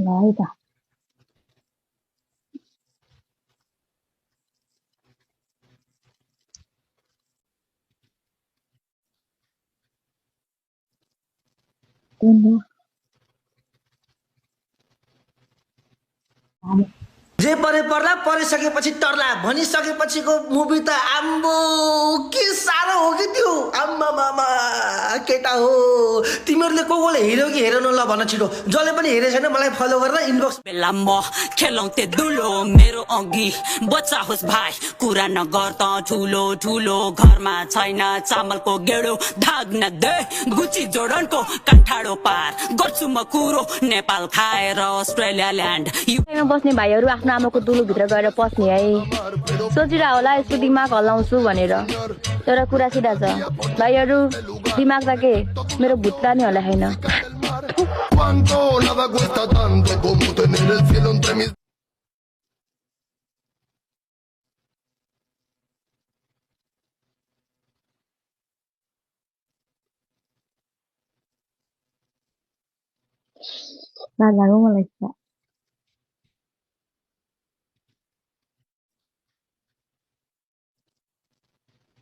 है त तिम्रो जे परे पर्ला परिसकेपछि टर्ला भनिसकेपछिको मुभी त आम्बो के साह्रो हो कि त्यो आम्मा मामा केटा हो तिमीहरूले कोले हेर्यो कि हेरेन ल भन छिटो जसले पनि हेरे छैन मलाई फलो गरेर इनबक्स बेला म खेलाउँथे दुलो मेरो अघि बच्चा होस् भाइ कुरा नगर त ठुलो ठुलो घरमा छैन चामलको गेडो धाग्न दे गुची जोडनको कन्ठाडो पार गर्छु म कुरो नेपाल खाएर अस्ट्रेलिया ल्यान्ड बस्ने भाइहरू आफ्नो आमाको दुलोभित्र गएर पस्ने है सोचिरह होला यसको दिमाग हल्लाउँछु भनेर तर कुरा सिधा छ भाइहरू दिमाग त के मेरो भुत्ला नि होला छैन Cuánto nada cuesta tanto como tener el cielo entre mis लालाको मलाई छ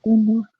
तिम्रो